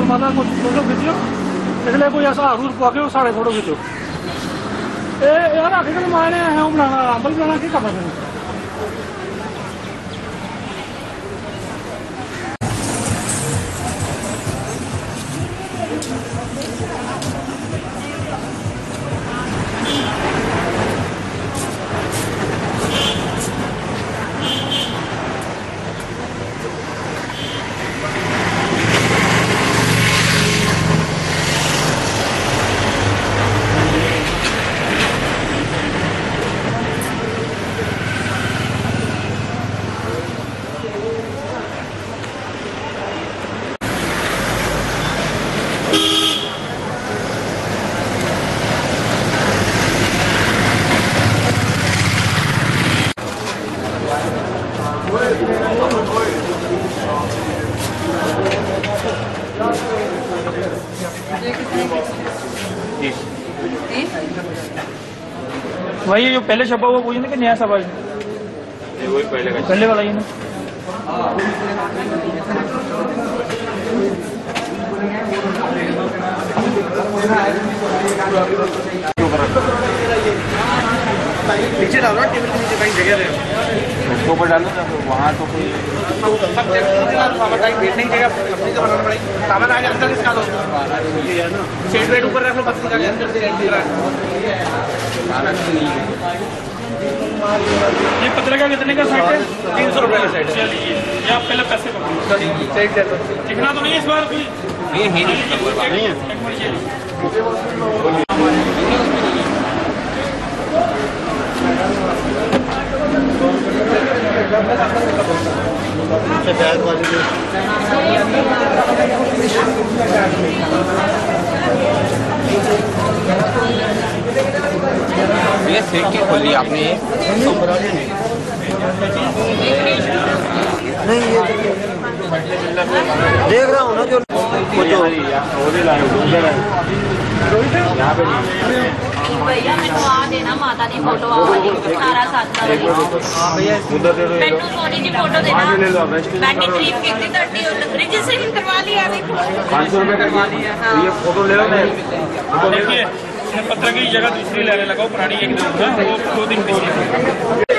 माता को फोटो खींचो, इसलिए कोई ऐसा हरूर पा के सारे फोटो खींचो। यार आखिर माने हैं बनाना रामबल बनाना की करना है। वही जो पहले छपा हुआ पूछे ना कि नया छपा है? वही पहले वाला ही ना। नीचे डालो ना, टेबल के नीचे कहीं जगह दे, उसके ऊपर डालो ना, वहाँ तो कोई सब जगह बैठने की जगह अपनी तो बनाना पड़ेगी। सामान आगे अंदर इसका दो, शेड वेड ऊपर रख लो, बस निकाल अंदर से। ये पत्रिका कितने का सेट है? 300 रुपये का सेट है। चलिए ये आप पहले पैसे दिखना तो नहीं इस बार कोई नहीं है। ये सीट की खोली आपने? नहीं ये देख रहा हूँ ना जो भैया मैनू आ देना माता दी फोटो सारा साथ मैनू सोनी की फोटो देना। मैंने क्रीम की 30 रजिस्ट्रेशन करवा लिया, 500 रुपये करवा लिया। ये फोटो ले लो। देखिए पत्र की जगह दूसरी लेने लगा, पुरानी एक दो दिन पीछे।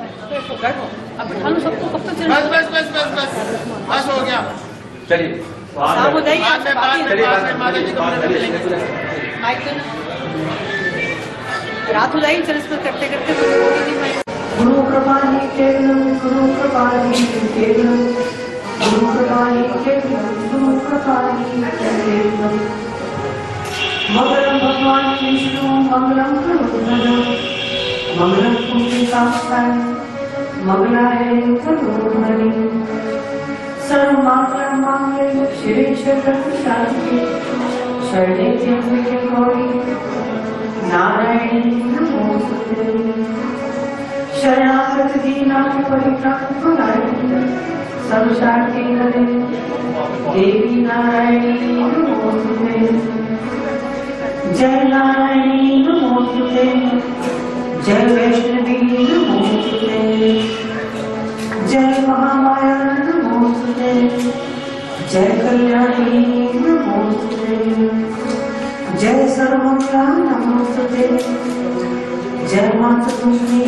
अब बैठा लो सबको, कब तक बस बस बस बस बस बस हो गया। चलिए साहब हो जाइए, बाद में माता जी को माइक दो ना, रात हो जाएगी, चल इसको करते करते मुझे बोली नहीं माइक। गुरु कृपा ही केवलम, गुरु कृपा ही केवलम, गुरु कृपा ही केवलम, गुरु कृपा ही केवलम। मंगलम भगवान विष्णु मंगलम करुणाय, मंगलम पुण्यकाक्षाय, मंगलाय करुणाय। सर्वमंगलम मांगल्ये शिवे सर्वशान्तिके, शरणे त्र्यंबके गौरी नारायणी नमोस्तुते। शरणागत दीनां परित्राणपरायणे, सर्वशान्ति हरे देवी नारायणी नमोस्तुते। जय नारायणी नमोस्तुते, जय वैष्णवी नमोस्तुते, जय महामाया नमोस्तुते, जय कल्याणी नमोस्तुते, जय सर्वमंगला नमोस्तुते, जय माता तुलसी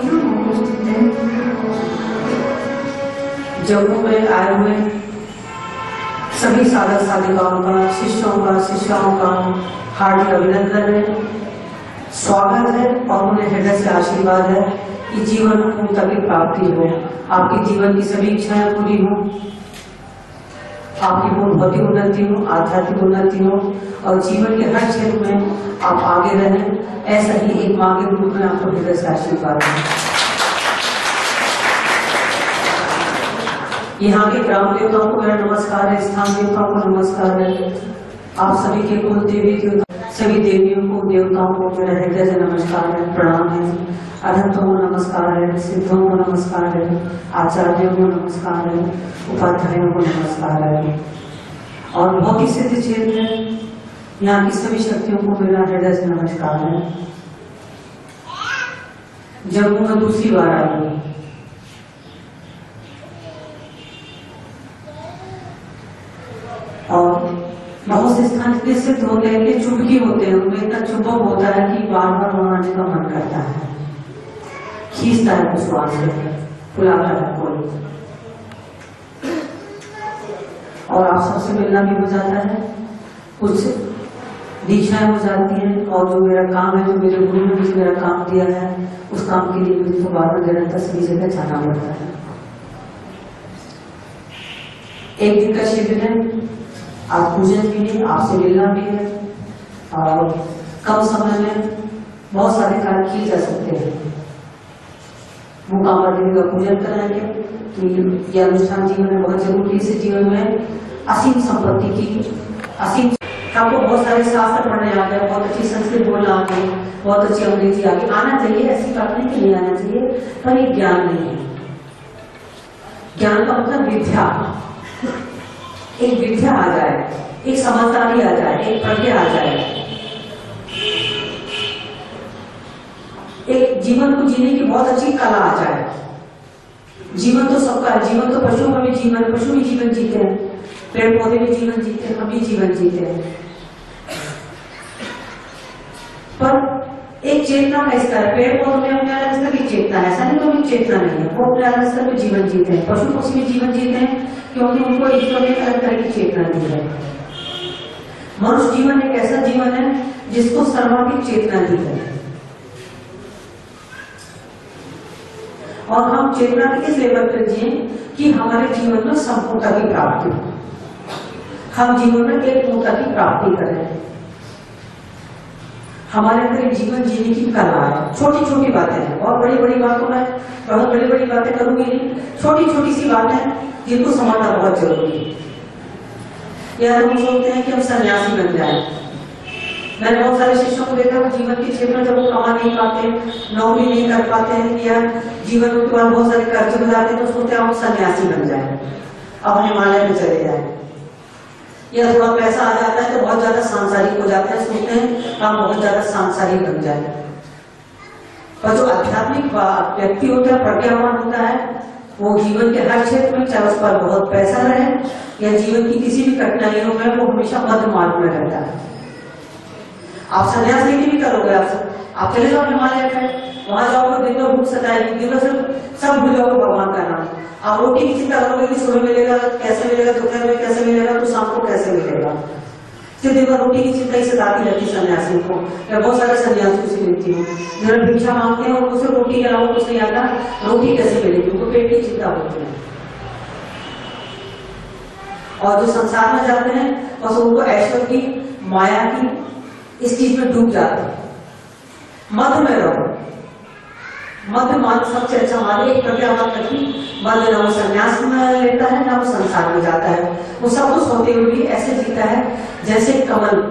नमोस्तुते। जम्मू में आए हुए सभी साधक साधिकाओं का, शिष्यों का, शिष्याओं का हार्दिक अभिनंदन है, स्वागत है और उन्हें हृदय से आशीर्वाद है कि जीवन में पूर्णता की प्राप्ति हो, आपके जीवन की सभी इच्छाएं पूरी हो, आपकी पूर्ण भौतिक उन्नति हो, आध्यात्मिक उन्नति हो और जीवन के हर क्षेत्र में आप आगे रहें। ऐसा ही एक मां के रूप में आपको हृदय से आशीर्वाद है। यहाँ के ग्राम देवताओं को मेरा नमस्कार है, स्थान देवताओं को नमस्कार है, आप सभी के कुल देवी देवता, सभी देवियों को, देवताओं को मेरा हृदय से नमस्कार है, प्रणाम है। अनंतों को नमस्कार है, सिद्धों को नमस्कार है, आचार्यों को नमस्कार है, उपाध्यायों को नमस्कार है और भौतिक सिद्ध क्षेत्र है यहाँ की सभी शक्तियों को मेरा हृदय से नमस्कार है। जम्मू में दूसरी बार आई हूँ और बहुत से स्थान इतने सिद्ध होते हैं कि चुटकी होते हैं, उनमें इतना चुंबक होता है कि बार बार वहां आने का मन करता है, खींचता है विश्वास से, बुलाता है कोई और आप सबसे मिलना भी हो जाता है, कुछ दीक्षाएं हो जाती हैं और जो मेरा काम है, जो मेरे गुरु ने मुझे मेरा काम दिया है, उस काम के लिए मुझे तो बार बार निरंतर सभी जगह जाना पड़ता है। एक दिन का शिविर है, आज पूजन भी है, आपसे मिलना भी है और कम समय में बहुत सारे कार्य किए जा सकते हैं। मुकामा देवी का पूजन कराएंगे तो यह अनुष्ठान जीवन में बहुत जरूरी है। इस जीवन में असीम संपत्ति की असीम, आपको बहुत सारे शास्त्र पढ़ने आ गए, बहुत अच्छी संस्कृत बोलना आ गई, बहुत अच्छी अंग्रेजी आ गई, आना चाहिए, ऐसी बात नहीं कि नहीं आना चाहिए, पर ये ज्ञान नहीं है। ज्ञान का मतलब विद्या, एक विद्या आ जाए, एक समझदारी आ जाए, एक प्रज्ञा आ जाए, एक जीवन को जीने की बहुत अच्छी कला आ जाए। जीवन तो सबका है, जीवन तो पशुओं का भी जीवन, पशु भी जीवन जीते हैं, पेड़ पौधे भी जीवन जीते हैं, हम भी जीवन जीते हैं, पर एक चेतना का स्तर है। पेड़ पौधे में अपने अलग स्तर की चेतना है, ऐसा नहीं कोई चेतना नहीं है, वो अपने अलग स्तर पर जीवन जीते हैं। पशु पक्षी भी जीवन जीते हैं क्योंकि उनको ईश्वर ने अलग तरह की चेतना दी है। मनुष्य जीवन एक ऐसा जीवन है जिसको सर्वाधिक चेतना दी है और हम चेतना के इस लेवल पर जिए कि हमारे जीवन में संपूर्णता की प्राप्ति हो, हम जीवन में एक पूर्णता की प्राप्ति करें। हमारे अंदर एक जीवन जीने की कला है। छोटी छोटी बातें हैं, बहुत बड़ी बड़ी बातों में बहुत बड़ी बड़ी बातें करूंगी नहीं, छोटी छोटी सी बातें जिनको समझना बहुत जरूरी है। या हम सोचते हैं कि हम सन्यासी बन जाए। मैंने बहुत सारे शिष्यों को देखा, वो जीवन के क्षेत्र में जब वो कमा नहीं पाते, नौकरी नहीं कर पाते हैं या जीवन के बाद बहुत सारे कर्ज हो जाते हैं तो सोचते हैं हम सन्यासी बन जाए, अब हिमालय में चले जाए। या थोड़ा पैसा आ जाता है तो बहुत ज्यादा सांसारिक हो जाते हैं, सोचते हैं हम बहुत ज्यादा सांसारिक बन जाए। पर जो आध्यात्मिक व्यक्ति होता है, प्रज्ञावान होता है, वो जीवन के हर क्षेत्र में, चाहे उस पर बहुत पैसा रहे या जीवन की किसी भी कठिनाइयों में, वो हमेशा मध्य मार्ग में रहता है। आप संन्यास लेके भी करोगे, आप चले जाओ हिमालय में, वहां जाओ तो दिन में भूख सताएगी, दिन में सब भूल जाओगे भगवान का नाम। आप रोटी की चिंता करोगे कि सुबह मिलेगा कैसे मिलेगा, दोपहर में कैसे मिलेगा, तो शाम को कैसे मिलेगा। सिर्फ दिन भर रोटी की चिंता ही सताती रहती है सन्यासियों को। मैं बहुत सारे सन्यासियों से मिलती हूँ, जब भिक्षा मांगते हैं उनको सिर्फ रोटी के अलावा कुछ नहीं आता, रोटी कैसे मिलेगी, उनको पेट की चिंता होती है। और जो संसार में जाते हैं बस उनको ऐश्वर्य की, माया की, इस चीज में डूब जाते हैं। मध्य में रहो, मध्य मार्ग सबसे अच्छा मार्ग। एक प्रज्ञा मत रखी, मध्य ना वो संन्यास में लेता है ना वो संसार में जाता है, वो सब कुछ होते हुए भी ऐसे जीता है जैसे कमल।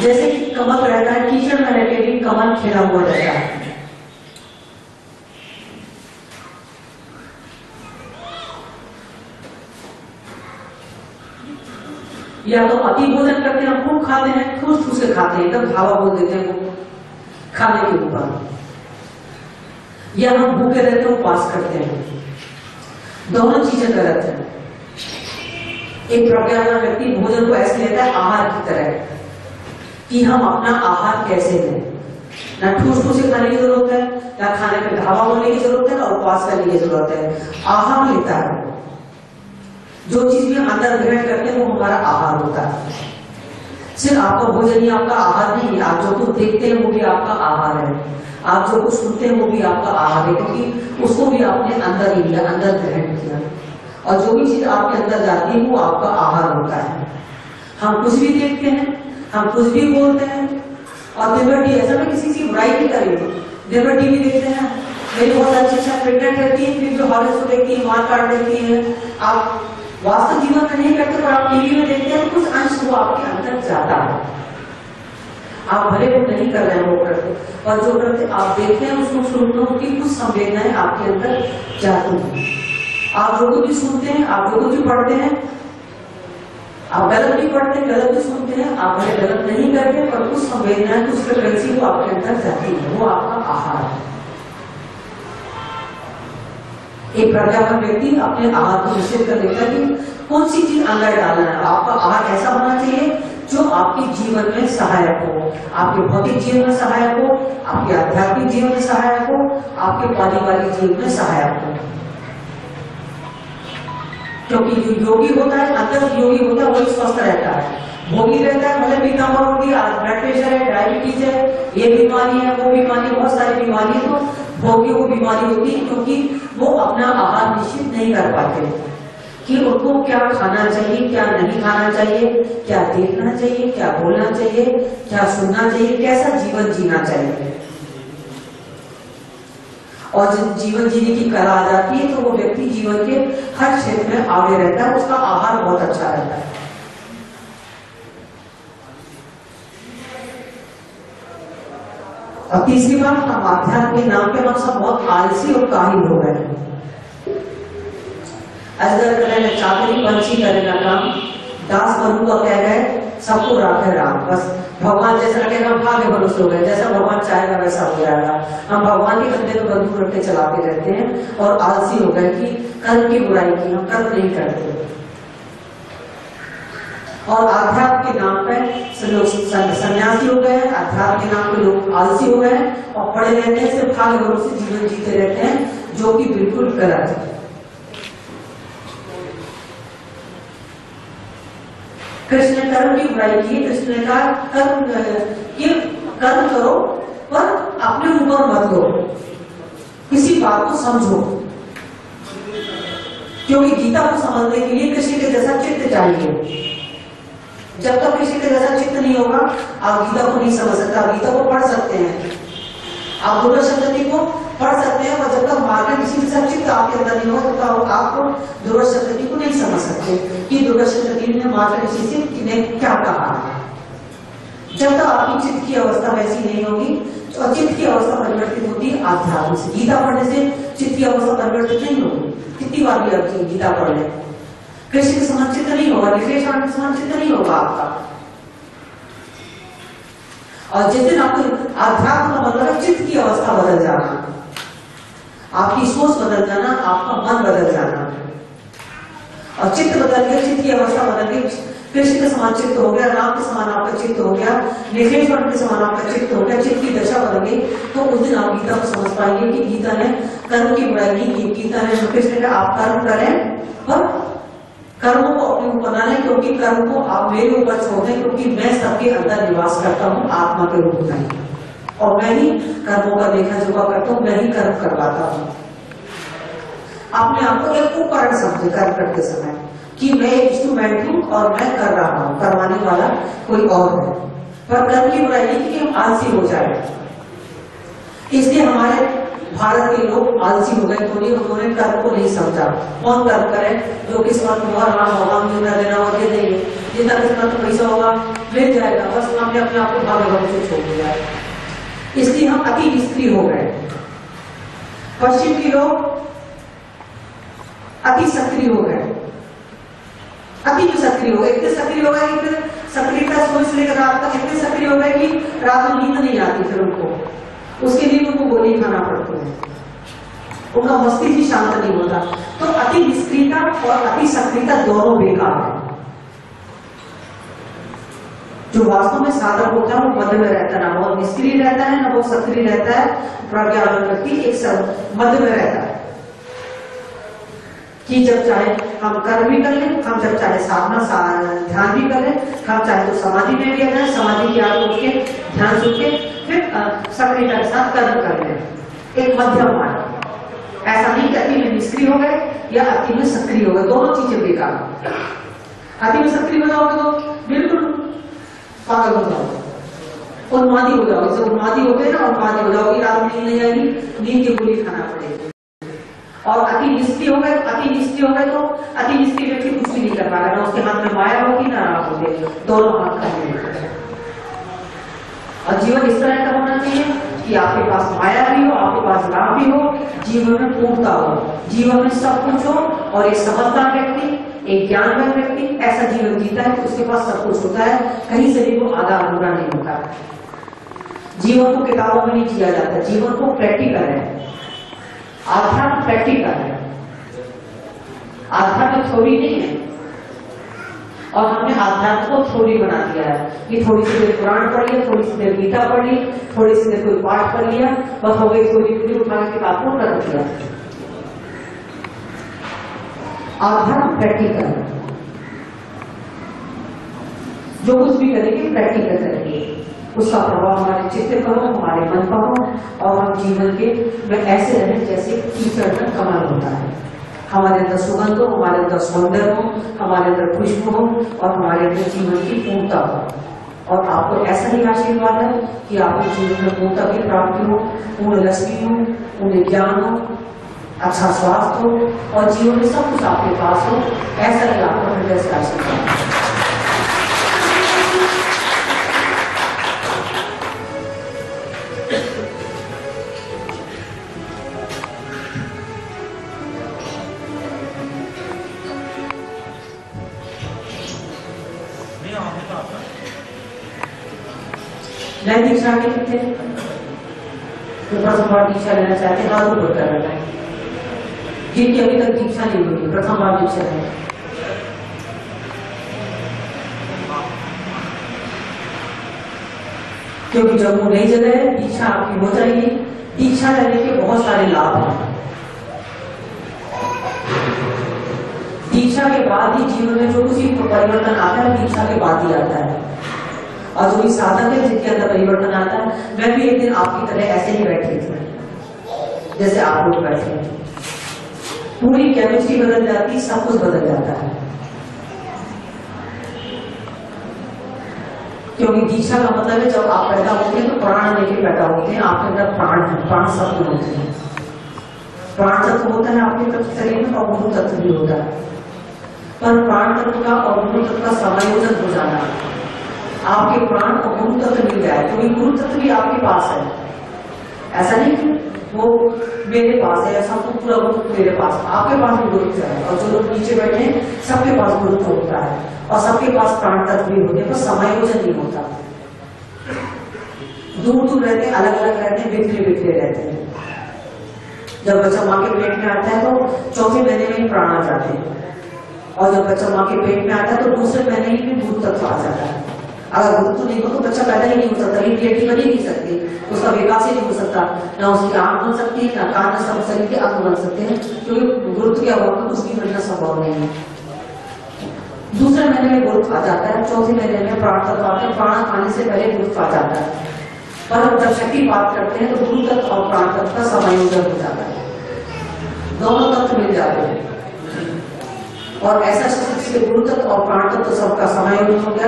जैसे कि कमल रहता है, कीचड़ में रहकर भी कमल खिला हुआ रहता है। या तो अति भोजन करते हैं, खूब खाते हैं, ठूस से खाते हैं, एकदम धावा बोल देते हैं वो खाने के ऊपर, या हम भूखे रहते हैं उपवास करते हैं। दोनों चीजें गलत है। एक प्रज्ञावान व्यक्ति भोजन को ऐसे लेता है आहार की तरह कि हम अपना आहार कैसे लें, ना ठूस से खाने की जरूरत है, ना खाने पे धावा बोलने की जरूरत है, ना उपवास करने की जरूरत है। आहार लेता है, जो चीज भी अंदर ग्रहण करते हैं वो हमारा आहार होता है। सिर्फ आपका भोजन ही आपका आहार नहीं है, आप जो कुछ देखते हैं वो भी आपका आहार है, आप जो कुछ सुनते हैं वो भी आपका आहार है, क्योंकि उसको भी आपने अंदर लिया, अंदर ग्रहण किया। और जो भी चीज आपके अंदर जाती है वो आपका आहार होता है। हम कुछ भी देखते हैं, हम कुछ भी बोलते हैं, और देवटी ऐसा में किसी की बुराई नहीं करेंगे। देवटी भी देखते हैं, मेरी बहुत अच्छी अच्छा प्रेग्नेंट रहती है, फिर जो हॉर्लिक्स को देखती है, मार काट देती है। आप वास्तव जीवन में नहीं करते, पर आप टीवी में देखते हैं, कुछ अंश वो आपके अंदर जाता है। आप भले वो नहीं कर रहे हैं, वो करते, और जो करते आप देखते हैं, उसको सुनते हो कि कुछ संवेदनाएं आपके अंदर जाती हैं। आप जो कुछ भी सुनते हैं, आप जो कुछ भी पढ़ते हैं, आप गलत भी पढ़ते हैं, गलत भी सुनते हैं, आप भले गलत नहीं करते, पर कुछ संवेदनाएं, कुछ फ्रिक्वेंसी वो आपके अंदर जाती है, वो आपका आहार है। एक प्रज्ञावान व्यक्ति अपने आहार को निश्चित कर लेता है कि कौन सी चीज अंदर डालना है। आपका आहार ऐसा होना चाहिए जो आपके जीवन में सहायक हो, आपके भौतिक जीवन में सहायक हो, आपके आध्यात्मिक जीवन में सहायक हो, आपके पारिवारिक जीवन में सहायक हो। क्योंकि जो योगी होता है, अंदर योगी होता है, वही स्वस्थ रहता है। भोगी रहता है, मतलब पीताम्बर हो गया, ब्लड प्रेशर है, डायबिटीज है, ये बीमारी है, वो बीमारी, बहुत सारी बीमारी है, तो भोगियों को बीमारी होती है क्योंकि वो अपना आहार निश्चित नहीं कर पाते कि उनको क्या खाना चाहिए, क्या नहीं खाना चाहिए, क्या देखना चाहिए, क्या बोलना चाहिए, क्या सुनना चाहिए, कैसा जीवन जीना चाहिए। और जब जीवन जीने की कला आ जाती है तो वो व्यक्ति जीवन के हर क्षेत्र में आगे रहता है, उसका आहार बहुत अच्छा रहता है। और तीसरी बात, हम आध्यात्म के नाम पे हम सब बहुत आलसी और काहिल हो गए हैं। अजगर करेगा चाकरी, पंछी करेगा काम, दास बनूंगा कह गए, सबको राखे राम। बस भगवान जैसा लगेगा, हम भाग्य मनुष्य हो गए, जैसा भगवान चाहेगा वैसा हो जाएगा। हम भगवान के कंधे में बंदूक रख के चलाते रहते हैं और आलसी हो गए कि कर्म की बुराई की, हम कर्म नहीं करते। और आध्यात्म के नाम पे लोग सन्यासी हो गए हैं, अध्यात्म के नाम पे लोग आलसी हो गए हैं और पड़े रहते हैं, सिर्फ भाग्य भरोसे जीवन जीते रहते हैं, जो कि बिल्कुल गलत है। कृष्ण ने कर्म की बुराई की, कृष्ण ने कहा कर्म करो पर अपने ऊपर मत लो, किसी बात को समझो, क्योंकि गीता को समझने के लिए कृष्ण के जैसा चित्त चाहिए। जब तक कृष्ण के जैसा चित्त नहीं होगा आप गीता को नहीं समझ सकते। आप गीता को पढ़ सकते हैं, आप दुर्गा सप्तशती को पढ़ सकते हैं, और जब तक मार्ग किसी के साथ चित्त आपके अंदर नहीं होगा तब तक आपको दुर्गा सप्तशती को नहीं समझ सकते कि दुर्गा सप्तशती ने मार्ग किसी से ने क्या कहा है। जब तक आपकी चित्त की अवस्था वैसी नहीं होगी, तो चित्त की अवस्था परिवर्तित होती है आध्यात्म से। गीता पढ़ने से चित्त की अवस्था परिवर्तित नहीं होगी, कितनी बार भी आप गीता पढ़ लें, कृष्ण के समान चित्त नहीं होगा, निकेश के समान चित्त नहीं होगा आपका। और जिस दिन आपको आध्यात्म का मतलब है चित्त की अवस्था बदल जाना, आपकी सोच बदल जाना, आपका मन बदल जाना, और चित्त बदल के चित्त की अवस्था बदल के कृष्ण के समान चित्त हो गया, राम के समान आपका चित्त हो गया, निखेश्वर के समान आपका चित्त हो गया, चित्त की दशा बदल गई, तो उस दिन आप गीता को समझ पाएंगे कि गीता ने कर्म की बुराई नहीं की। गीता ने कृष्ण ने आप कर्म करें पर कर्मों को अपने ऊपर ना लें, क्योंकि कर्म को आप मेरे ऊपर छोड़ दें, क्योंकि मैं सबके अंदर निवास करता हूँ आत्मा के रूप में, और मैं ही कर्मों का देखा जोखा करता हूँ, मैं ही कर्म करवाता हूँ। अपने आप को एक उपकरण समझे कर्म करते समय कि मैं एक इंस्ट्रूमेंट हूँ और मैं कर रहा हूँ, करवाने वाला कोई और है। पर कर्म की बुराई नहीं कि हम आलसी हो जाए, इसलिए हमारे भारत के लोग आलसी हो गए, क्योंकि उन्होंने कर्म को नहीं समझा। कौन कर्म करे? जो किस्मत होगा राम होगा, मिलना देना होगा दे देंगे, जितना किस्मत पैसा होगा मिल जाएगा, बस हमने अपने आप को भाग भगवान से छोड़ दिया। इसलिए हम अति निष्क्रिय हो गए। पश्चिम के लोग अति सक्रिय हो गए, अति भी सक्रिय हो गए, इतने सक्रिय हो गए कि फिर सक्रियता सुबह से लेकर रात तक इतने सक्रिय हो गए कि रात में नींद नहीं आती, फिर उनको उसके लिए उनको गोली खाना पड़ती है, उनका मस्तिष्क ही शांत नहीं होता। तो अति निष्क्रियता और अति सक्रियता दोनों बेकार है। जो वास्तव में साधक होता है वो मध्य में रहता है, ना बहुत निष्क्रिय रहता है ना बहुत सक्रिय रहता है। प्रज्ञान व्यक्ति एक मध्य में रहता है कि जब चाहे हम कर्म भी कर लें, हम जब चाहे साधना ध्यान भी कर लें, हम चाहे तो समाधि में भी आ जाए, समाधि की आग उठ के ध्यान सुन के फिर सक्रियता के साथ कर्म कर लें, एक मध्यम मार्ग। ऐसा नहीं कि अति में निष्क्रिय हो गए या अति में सक्रिय हो गए, दोनों चीजें बेकार। अति में सक्रिय हो जाओगे तो बिल्कुल पागल हो जाओगे, उन्मादी हो जाओगे। जब उन्मादी होते हैं ना, उन्मादी हो जाओगी, रात में नींद नहीं आएगी, नींद की गोली खाना पड़ेगी। और अति निष्क्रिय हो गए, अति निष्क्रिय हो गए तो अति निष्क्रिय व्यक्ति कुछ भी नहीं कर पाएगा, ना उसके हाथ में माया होगी ना राम होगी, दोनों हाथ का। और जीवन इस तरह का होना चाहिए कि आपके पास माया भी हो, आपके पास राम भी हो, जीवन में पूर्णता हो, जीवन में सब कुछ हो। और एक समझदार व्यक्ति, एक ज्ञानवान व्यक्ति ऐसा जीवन जीता है कि उसके पास सब कुछ होता है, कहीं से भी वो आधा अधूरा नहीं होता। जीवन को किताबों में नहीं जिया जाता, जीवन को प्रैक्टिकल है। आध्यात्म प्रैक्टिकल है, आध्यात्म थ्योरी नहीं है। और हमने आध्यात्म को थ्योरी बना दिया है कि थोड़ी सी देर पुराण पढ़ लिया, थोड़ी सी देर गीता पढ़ ली, थोड़ी सी देर कोई पाठ पढ़ लिया, बस हो गई, थोड़ी पूरी उठा के किताब को रख दिया। आध्यात्म प्रैक्टिकल है, जो कुछ भी करेंगे प्रैक्टिकल करेंगे, उसका प्रभाव हमारे चित्त पर हो, हमारे मन पर हो, और हम जीवन के में ऐसे रहें जैसे कीचड़ में कमल होता है। हमारे अंदर सुगंध हो, हमारे अंदर सौंदर्य हो, हमारे अंदर खुशबू हो, और हमारे अंदर जीवन की पूर्णता हो। और आपको ऐसा ही आशीर्वाद है कि आपको जीवन में पूर्णता की प्राप्ति हो, पूर्ण लक्ष्मी हो, पूर्ण ज्ञान हो, अच्छा स्वास्थ्य हो, और जीवन में सब कुछ आपके पास हो। ऐसा ही आपको हृदय से आशीर्वाद। नए दीक्षा के थे तो प्रथम बार दीक्षा लेना चाहते हैं, और होता रहता है। जिनकी अभी तक दीक्षा नहीं हुई, प्रथम बार दीक्षा है। क्योंकि जब वो नई जगह है, दीक्षा आपकी हो जाएगी। दीक्षा लेने के बहुत सारे लाभ हैं। दीक्षा के बाद ही जीवन में जो कुछ परिवर्तन आता है, दीक्षा के बाद ही आता है। और जो भी साधक है जिनके अंदर परिवर्तन आता है, मैं भी एक दिन आपकी तरह ऐसे ही बैठी थी जैसे आप लोग बैठे हैं। पूरी केमिस्ट्री बदल जाती, सब कुछ बदल जाता है। क्योंकि दीक्षा का मतलब है जब आप पैदा होते हैं तो प्राण लेके पैदा होते हैं, आपके अंदर प्राण है, प्राण शब्द होते हैं। प्राण तत्व होता है आपके शरीर में, और गुरु तत्व भी होता है। पर प्राण तत्व का और गुरु तत्व का समायोजन हो जाना, आपके प्राण और गुरु तत्व मिल जाए, क्योंकि गुरु तत्व भी आपके पास है। ऐसा नहीं कि वो मेरे पास है, ऐसा तो पूरा गुरु मेरे पास, आपके पास भी गुरु है। और जो लोग नीचे बैठे हैं सबके पास गुरु होता है, और सबके पास प्राण तत्व भी होते हैं, पर समायोजन नहीं होता। दूर दूर रहते हैं, अलग अलग रहते हैं, बिखरे बिखरे रहते हैं। जब बच्चा माँ के पेट में आता है तो चौथे महीने में ही प्राण आ जाते हैं। और जब बच्चा माँ के पेट में आता है तो दूसरे महीने ही में दूध तक आ जाता है। अगर गुरुत्व नहीं हो तो बच्चा पैदा ही नहीं हो सकता, इम्यूनिटी बन ही नहीं सकती, उसका विकास ही नहीं हो सकता, ना उसकी आंख बन सकती है, ना कान, ना सब शरीर के अंग बन सकते हैं, क्योंकि गुरुत्व के अभाव में कुछ भी बनना संभव नहीं है। दूसरे महीने में गुरुत्व आ जाता है, चौथे महीने में प्राण तत्व आते हैं, प्राण आने से पहले गुरुत्व आ जाता है। पर जब शक्तिपात करते हैं तो गुरु तत्व और प्राण तत्व का समायोजन हो जाता है, दोनों तत्व मिल जाते हैं और ऐसा गुरु तत्व और प्राण तत्व सबका समायोजन हो गया।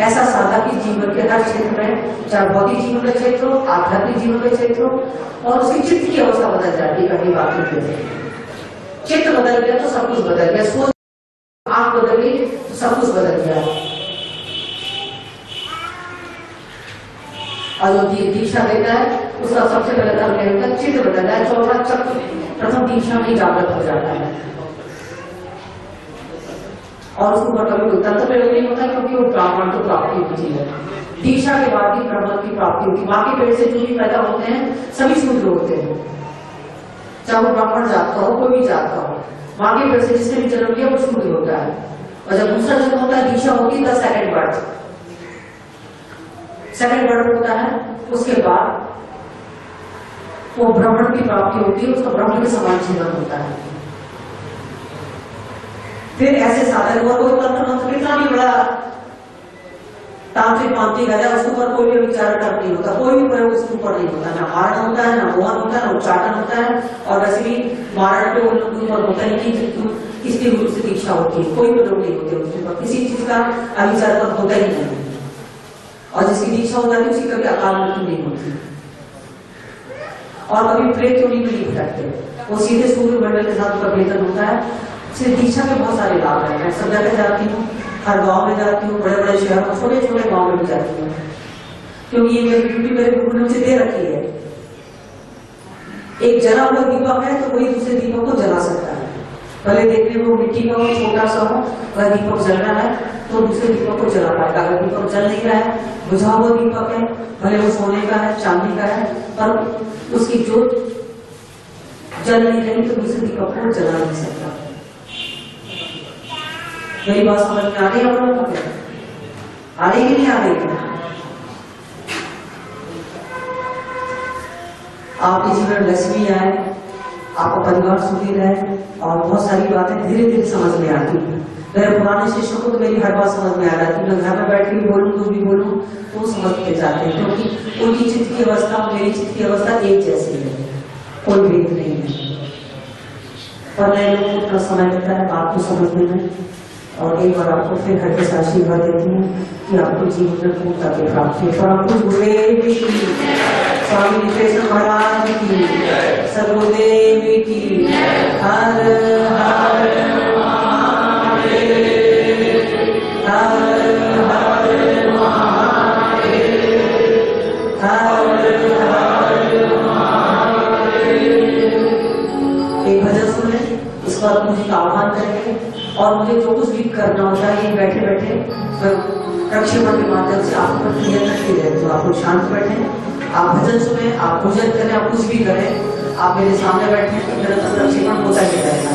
ऐसा साधक की जीवन के हर क्षेत्र में, चाहे भौतिक जीवन का क्षेत्र हो, आध्यात्मिक जीवन का क्षेत्र हो, और उसकी चित्त की अवस्था बदल जाती है। कभी बात नहीं, चित्त बदल गया तो सब कुछ बदल गया, सोच आंख बदल गई तो सब कुछ बदल गया। और जो दीक्षा देता है उसका सबसे पहले धर्म क्या होता है, चित्त बदलता है। चौथा चक्र प्रथम दीक्षा में जागृत हो जाता है और उसको कभी कोई तंत्र प्रयोग नहीं होता क्योंकि वो ब्राह्मण को प्राप्ति होती है। दीक्षा के बाद भी ब्राह्मण की प्राप्ति होती है। माँ के पेट से जो भी पैदा होते हैं सभी शूद्र होते हैं, चाहे वो ब्राह्मण जात का हो, कोई भी जात का हो, माँ के पेट से जिसने भी जन्म लिया वो शूद्र होता है। और जब दूसरा जन्म होता है, दीक्षा होती है, सेकंड बर्थ होता है, उसके बाद वो ब्राह्मण की प्राप्ति होती है, उसका ब्राह्मण के समान जीवन होता है। फिर ऐसे साधक और कोई तंत्र मंत्र कितना भी बड़ा तांत्रिक मानसिक है, उसके ऊपर कोई भी विचार नहीं होता, कोई भी प्रयोग उसके ऊपर नहीं होता, ना मारण होता है, ना मोहन होता है, ना उच्चाटन होता है। और वैसे भी मारण पे उन लोगों के ऊपर होता है कि किसके गुरु से दीक्षा होती है, कोई प्रयोग नहीं होते उसके ऊपर, किसी चीज का अविचार तक होता ही नहीं। और जिसकी दीक्षा हो जाती है उसकी कभी अकाल मृत्यु नहीं होती और कभी प्रेत योनि में नहीं भटकते, वो सीधे सूर्य मंडल के साथ उनका वेतन होता है। सिर्फ दीक्षा के बहुत सारे लाभ हैं। मैं सब जगह जाती हूँ, हर गांव में जाती हूँ, बड़े बड़े शहरों में, छोटे छोटे गांव में भी जाती हूँ, क्योंकि ये मेरी ड्यूटी मेरे गुरु ने मुझे दे रखी है। एक जला हुआ दीपक है तो कोई दूसरे दीपक को जला सकता है, भले देखने में मिट्टी का हो, छोटा सा हो, वह दीपक जल रहा है तो दूसरे दीपक को जला पाएगा। अगर दीपक जल नहीं रहा है, बुझा हुआ दीपक है, भले वो सोने का है, चांदी का है, पर उसकी जोत जल नहीं रही तो दूसरे दीपक को जला नहीं सकता। मेरी बात समझ में आ रही है? आ रही कि नहीं आ रही? आपके जीवन में लक्ष्मी आए, आपका परिवार सुखी रहे और बहुत सारी बातें धीरे धीरे समझ में आती है। मेरे पुराने शिष्यों को तो मेरी हर बात समझ में आ जाती है। मैं घर में बैठ के भी बोलूँ, कुछ भी बोलूँ तो वो समझते जाते हैं, क्योंकि उनकी चित्त की अवस्था और मेरी चित्त की अवस्था एक जैसी है, कोई भेद नहीं है। पर नए लोगों को इतना समय लगता है बात को समझने में। और एक बार आपको फिर हर के आशीर्वाद देती हूँ कि आपको जीवन में पूर्णता की प्राप्ति। स्वामी विश्वेश्वर महाराज की, सर्वदेव की, हर हर महादेव, हर हर महादेव, हर हर महादेव। एक भजन सुने, इस बार मुझे का आह्वान करेंगे और मुझे जो कुछ भी करना होता है ये बैठे बैठे प्रक्षेपण के माध्यम से आपको क्लियर करते रहे। तो आप लोग शांत बैठे, आप भजन सुने, आप पूजन करें, आप कुछ भी करें, आप मेरे सामने बैठे तो मेरा तो प्रक्षेपण होता ही रहेगा।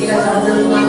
एक अच्छा भजन सुना।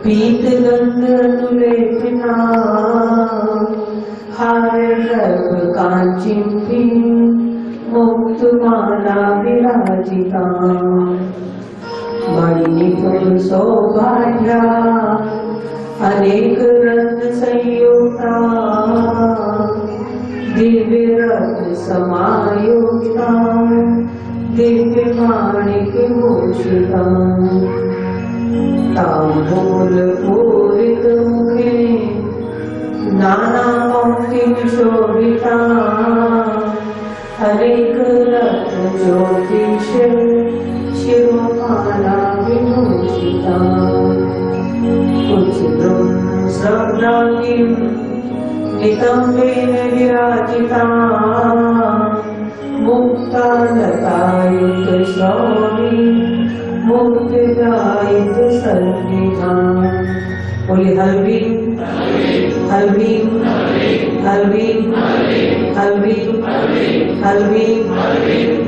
पीत गंध अनुलेपना हार गर्भ कांचिंपी मुक्त माला विराजिता मणिपुर सौभाग्या अनेक रत्न संयुक्ता दिव्य रत्न समायुक्ता दिव्य माणिक भूषिता तांबूल पूरित मुखे नाना पंक्ति शोभिता अनेक रत्न ज्योतिष शिरोमाला विभूषिता उच्चतम श्रवणांगिं नितंबेन विराजिता मुक्ता लतायुत श्रवणी मुक्तिदायित सर्विता बोले हलवी हलवी हलवी हलवी हलवी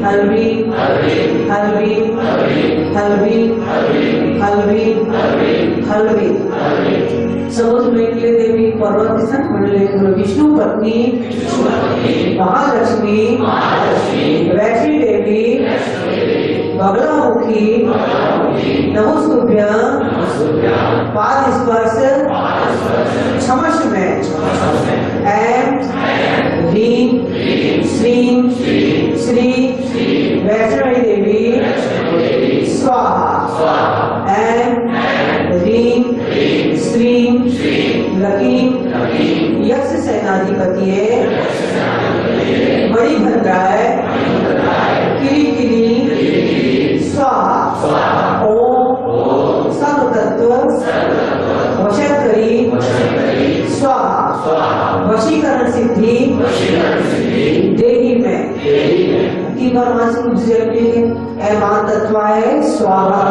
हलवी हलवी हलवी हलवी हलवी समुद्र देवी पर्वत मंडले विष्णु पत्नी महालक्ष्मी वैष्णवी देवी बगलामुखी नमोस्तुभ्यं पाद स्पर्श क्षमस्व में ऐं ह्रीं श्रीं श्री वैष्णवी देवी स्वाहा ऐं ह्रीं श्रीं लकीं यक्ष सेनाधिपतिये बड़ी भद्राय किरी किरी स्वाहा ओम सर्वतत्व वशकरी स्वाहा वशीकरण सिद्धि देही में तीन बार मानसिक जपे ऐमान तत्वाय स्वाहा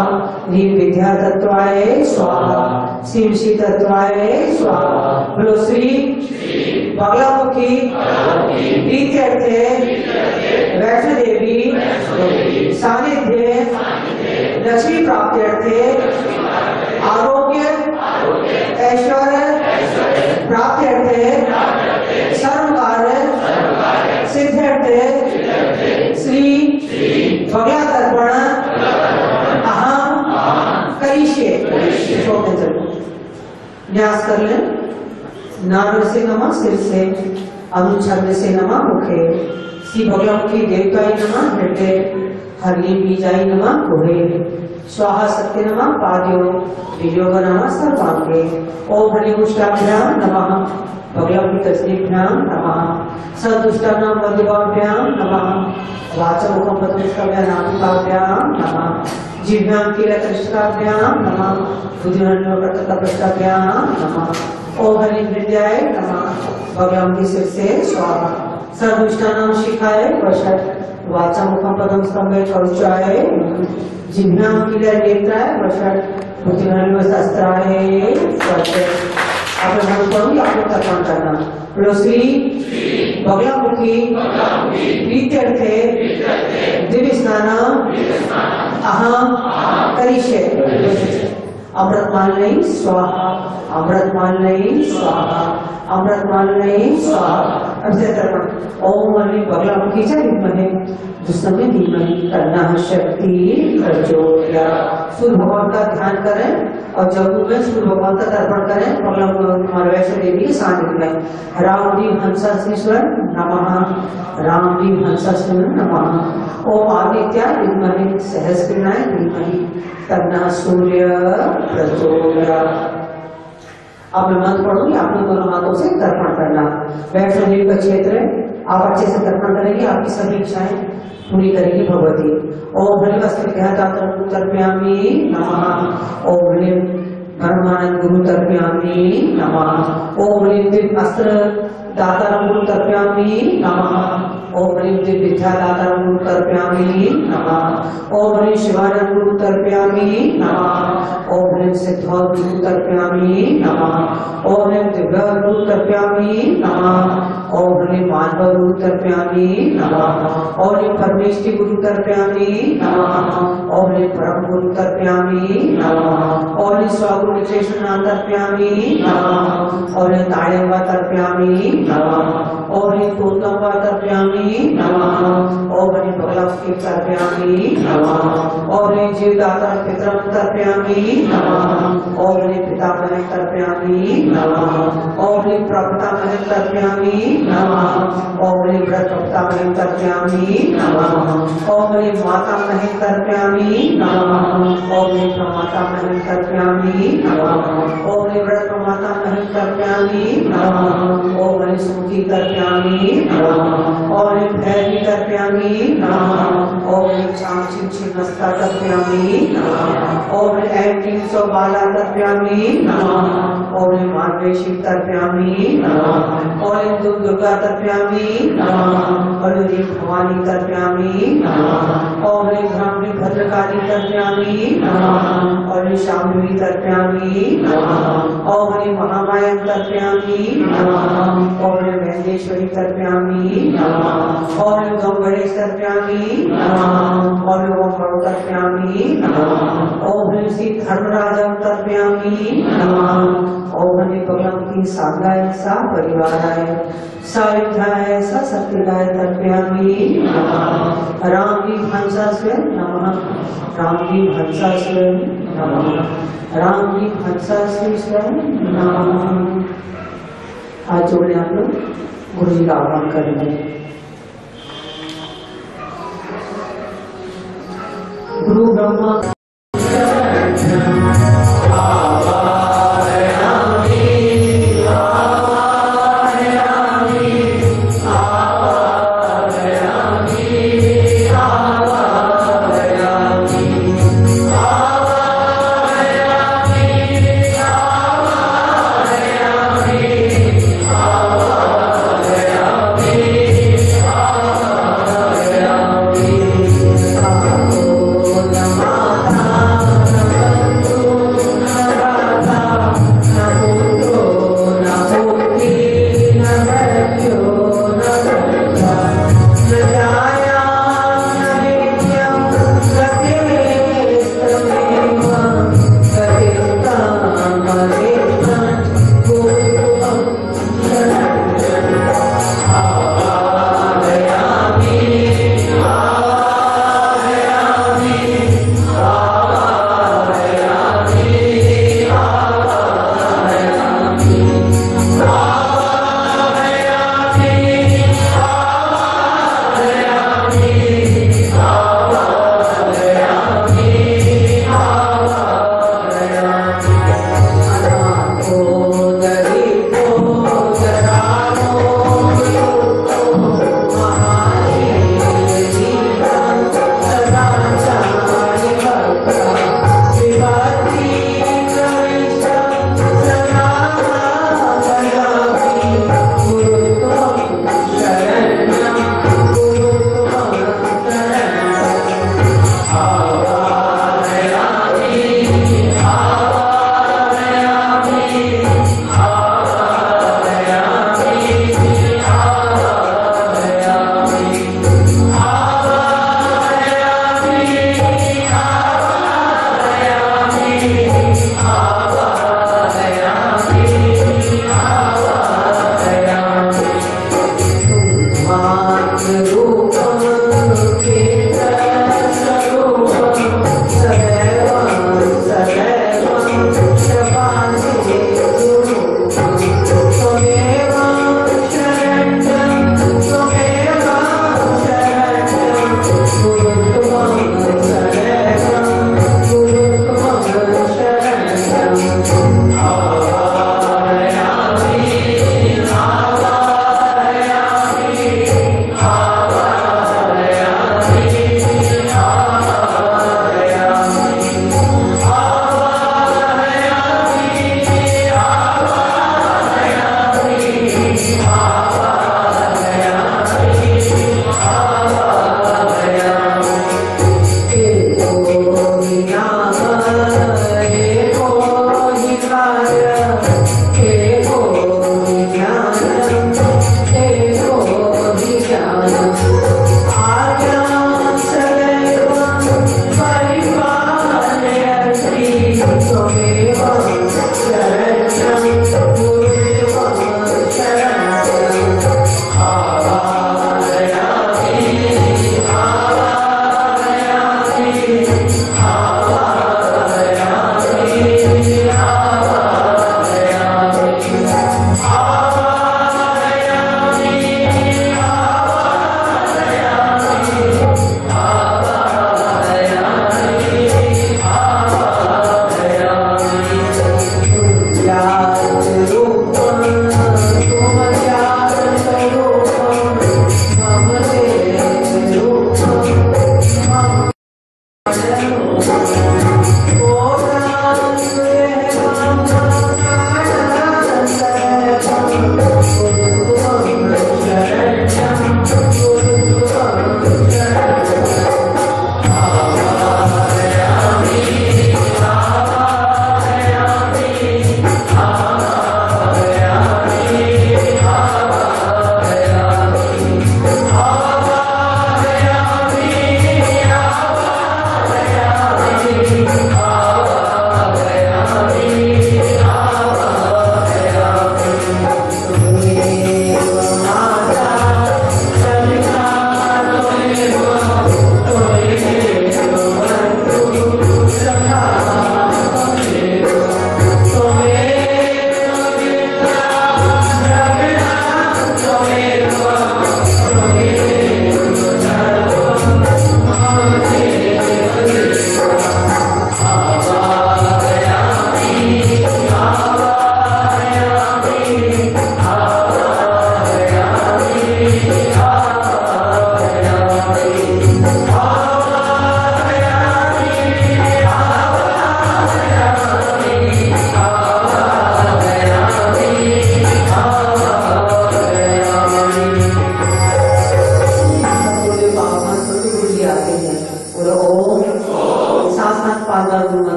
ह्रीं विद्या तत्वाय स्वाहा शिव शी तत्वाय स्वाहा बोलो श्री बगलामुखी प्रीत्यर्थे वैष्णो देवी सानिध्य लक्ष्मी प्राप्त्यर्थे आरोग्य ऐश्वर्य प्राप्त्यर्थे सर्वकार्य सिद्ध्यर्थे श्री बगला तर्पण अहम करिष्ये न्यास कर लें। नारद से नमः सिर से, अनुच्छंद से नमः मुखे, श्री भगवामुखी देवताय नमः हृदय, हरि बीजाय नमः कुहे, स्वाहा सत्य नमः पाद्यो, वियोग नमः सर्वांगे, ओम हरिमुष्टाभ्यां नमः, भगवामुखी तस्नीभ्यां नमः, सदुष्टानां मधुभाभ्यां नमः, वाचमुखं पद्मष्टाभ्यां नाभिकाभ्यां नमः, जिह्वां किलकृष्णाभ्यां नमः, बुद्धिमण्डलप्रतकपृष्ठाभ्यां नमः, ओम हरि हृदयाय नमः, भगवामुखी सिर से स्वाहा, सर्वदुष्टानां शिखाय वशट, वाचा मुखं पदं स्तंभे कवचाय, जिह्वां किलनेत्राय वशट, बुद्धिमानी शस्त्राय स्वस्ति। आप हम करूँ आपको तर्पण करना। बोलो श्री बगलामुखी प्रीत्यर्थे दिव्य स्नान अहम करिष्ये। अमृतमाल्यै स्वाहा, अमृतमाल्यै स्वाहा, अमृतमाल्यै स्वाहा। अब से तर्पण। ओम हरि बगलामुखी च विद्महे दुष्टमे धीमहि तन्नः शक्ति प्रचोदयात्। सूर्य भगवान का ध्यान करें और जब में सूर्य भगवान का तर्पण करें। बगलामुखी वैष्णो देवी के सानिध्य में राम जी हंसाश्रीश्वर नमः, राम जी हंसाश्रीश्वर नमः। ओम आदित्याय विद्महे सहस्रकृताय धीमहि तन्नः सूर्य प्रचोदयात्। अब मैं मंत्र पढ़ूंगी, आपने दोनों हाथों से तर्पण करना। वैष्णो देवी का क्षेत्र है, आप अच्छे से तर्पण करेंगे, आपकी सभी इच्छाएं पूरी करेंगी भगवती। ओम हरि वस्त्र तर्पयामि नमः। ओम हरि परमानंद गुरु तर्पयामि नमः। ओम हरि दिव्य अस्त्र दातारं गुरु तर्पयामि नमः। ओम हरि दिव्य विद्या दातारं गुरु तर्पयामि नमः। ओम हरि शिवानंद गुरु तर्पयामि नमः। ओम हरि सिद्धौत गुरु तर्पयामि नमः। ओम हरि दिव्य गुरु तर्पयामि नमः। ओम हरि मानव गुरु तर्पयामि नमः। ओम हरि परमेष्टि गुरु तर्पयामि नमः। ओम हरि परम गुरु तर्पयामि नमः। ओम हरि स्वागुरु विशेषण तर्पयामि नमः। ओम हरि तायंवा तर्पयामि नमः। ओम हरि तोतंवा तर्पयामि नमः। ओम हरि बगलामुखी तर्पयामि नमः। ओम हरि जीवदाता पितरं तर्पयामि नमः। ओम हरि पितामह तर्पयामि नमः। ओम हरि प्रपितामह तर्पयामि नमः। ओम हरि व्रतपितामह तर्पयामि नमः। ओम हरि मातामह तर्पयामि नमः। ओम हरि प्रमातामह तर्पयामि नमः। ओम हरि व्रतमातामह तर्पयामि नमः। ओम हरि सुमुखी तर्पयामि नमः। ओम हरि भैरवी तर्पयामि नमः। ओम हरि चांचि छिन्नस्ता तर्पयामि नमः। ओम हरि ऐं क्लीं सौः बाला तर्पयामि नमः। ओम हरि मार्गशीर्ष तर्पयामि नमः। ओम हरि दुर्गा तर्पयामि नमः। ओम हरि भवानी तर्पयामि नमः। ओम हरि ब्राह्मणी भद्रकाली तर्पयामि नमः। ओम हरि शाम्भवी तर्पयामि नमः। ओम हरि महामाया तर्पयामि नमः। ओम हरि वेंकटेश्वरी तर्पयामि नमः। ओम हरि गंगणेश तर्पयामि नमः। ओम हरि ओम तर्पयामि नमः। ओम हरि श्री धर्मराजं तर्पयामि नमः। ओम हरि बगलामुखी सांगाय सा परिवाराय सायुधाय सा सत्यदाय तर्पयामि नमः। राम जी हंसास्वे नमः। राम जी हंसास्वे नमः। राम जी हंसास्वे नमः। हाथ जोड़े आप लोग गुरु जी का आह्वान करेंगे। गुरु ब्रह्मा नमः।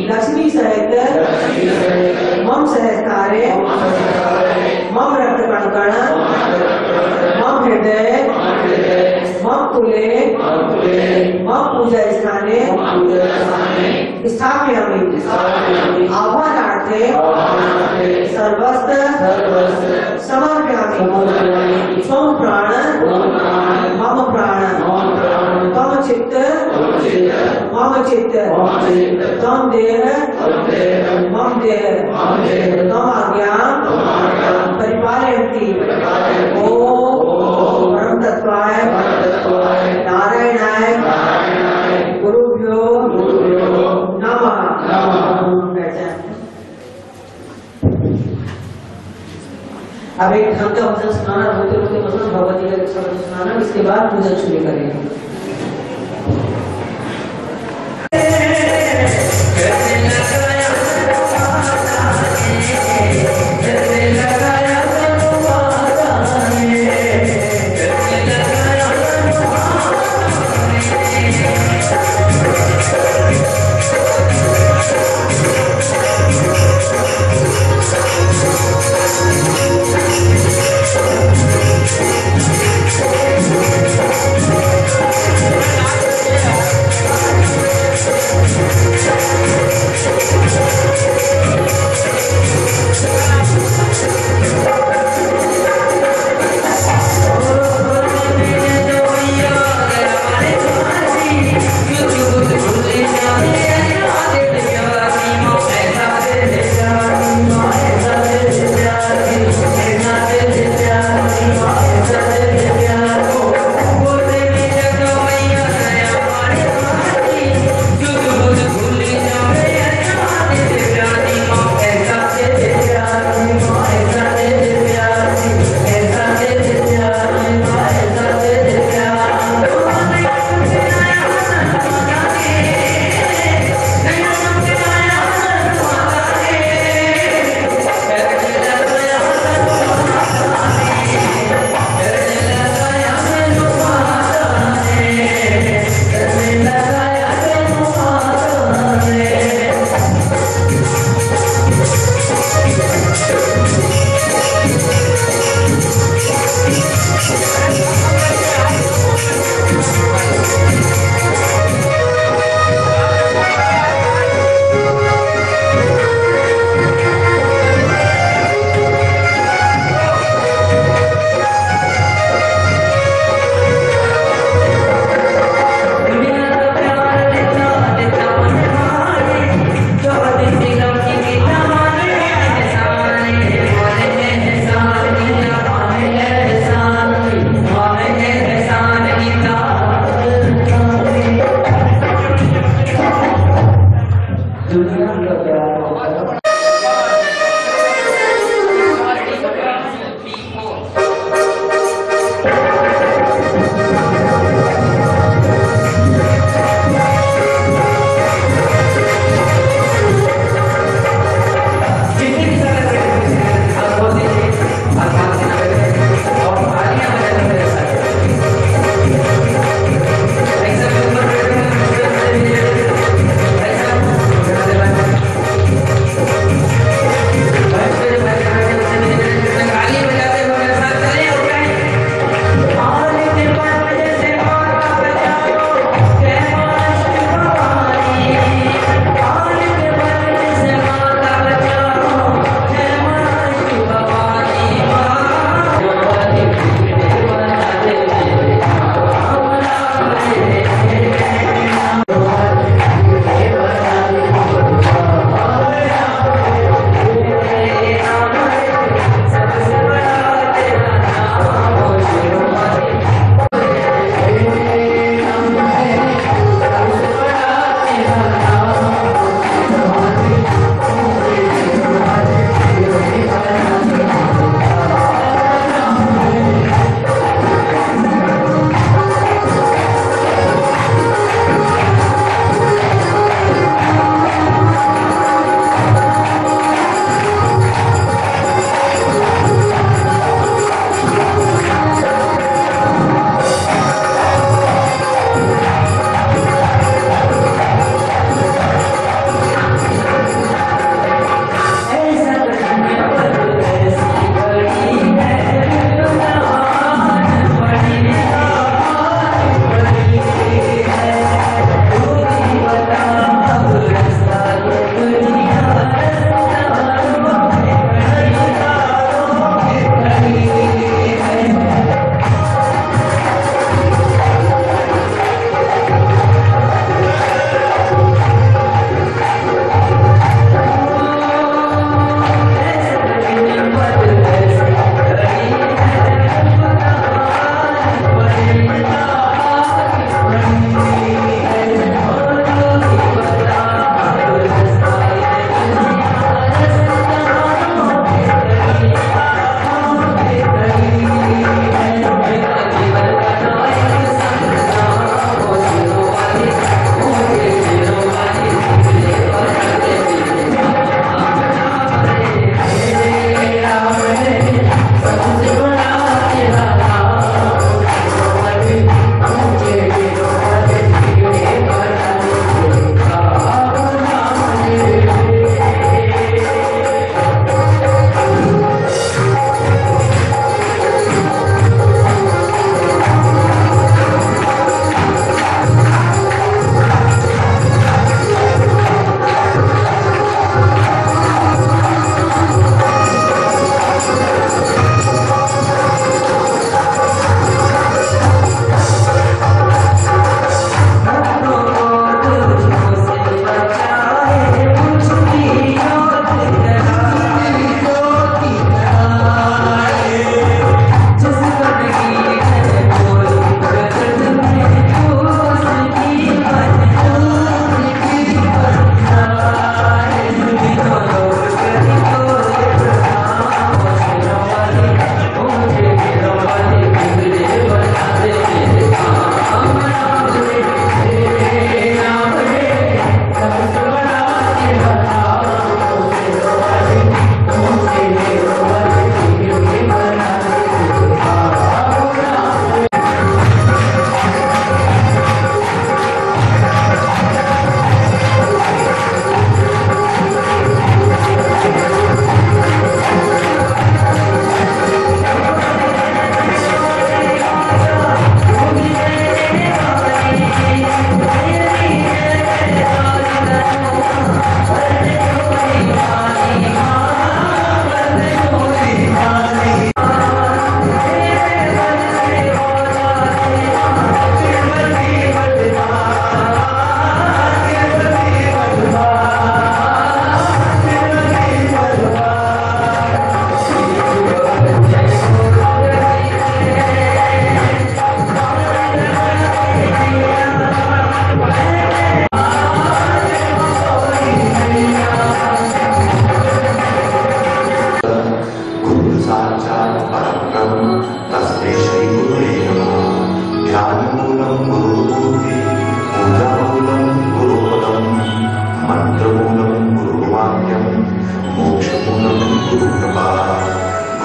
लक्ष्मी सहित मम सहकारे मम रक्त कण मम हृदय मम कुले मम पूजा स्थाने स्थापयामि आह्वानार्थे सर्वस्त्र समर्पयामि त्वं प्राण मम प्राण त्वं चित्त मम चित्त त्वं देह मम देह त्वं आज्ञा परिपालयन्ति। ओम परम तत्वाय नारायणाय गुरुभ्यो नमः। अब एक ढंग का वचन सुनाना, रोते रोते वचन भगवती का वचन सुनाना, इसके बाद पूजन शुरू करेंगे।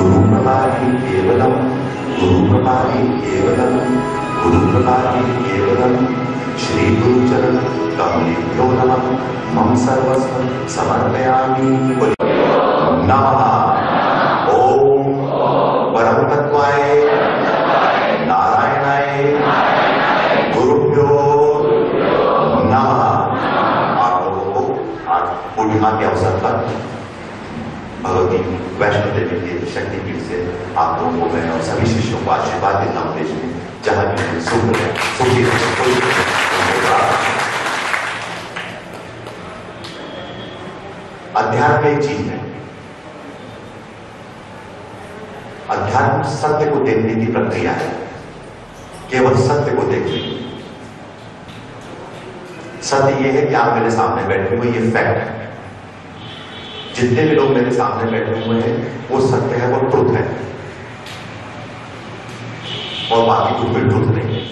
गुरुप्रभाति केवलम, गुरुप्रभाति केवलम, गुरुप्रभाति केवलम। श्री गुरुचरण कमलेभ्यो नमः। मम सर्वस्व समर्पयामि। नमः ओम परम तत्वाय नारायणाय गुरुभ्यो नमः। आप लोगों को आज पूर्णिमा के अवसर पर भगवती वैष्णो देवी के शक्तिपीठ से आप लोगों को मैं और सभी शिष्यों को आशीर्वाद देता हूँ। देश में जहां भी सुख है, सुखी रहे, कोई अध्यात्म एक चीज है। अध्यात्म सत्य को देखने की प्रक्रिया है, केवल सत्य को देखने। सत्य यह है कि आप मेरे सामने बैठे हुए, ये फैक्ट है। जितने भी लोग मेरे सामने बैठे हुए हैं वो सत्य है, वो ट्रुथ है, और बाकी कुछ भी ट्रुथ नहीं है।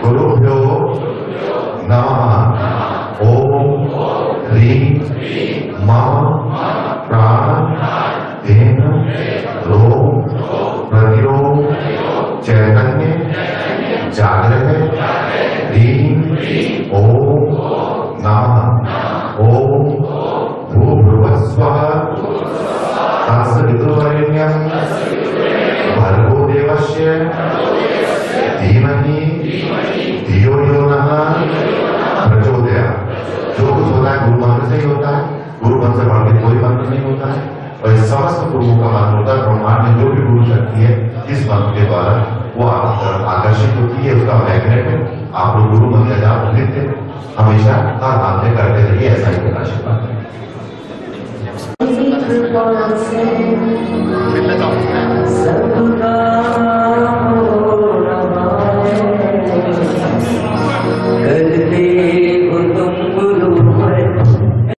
गुरुभ्यो नमः। ओम ह्रीं मम प्राणेन रोम प्रतिरोम चैतन्य जागृत ह्रीं ओम नमः। ओम भूर्भुवस्वः तत्सवितुर्वरेण्यं भर्गो देवस्य धीमहि धियो यो नः प्रचोदयात्। जो कुछ होता है गुरु मंत्र से ही होता है, गुरु मंत्र से बढ़ के कोई मंत्र नहीं होता है। और इस समस्त गुरुओं का मंत्र होता है। ब्रह्मांड में जो भी गुरु शक्ति है इस मंत्र के द्वारा वो आपकी तरफ आकर्षित होती है, उसका मैग्नेट है। आप लोग गुरु मंत्र जाप लेते हमेशा हर हाथ में करते रहिए, ऐसा ही होना आशीर्वाद है। Sadhguru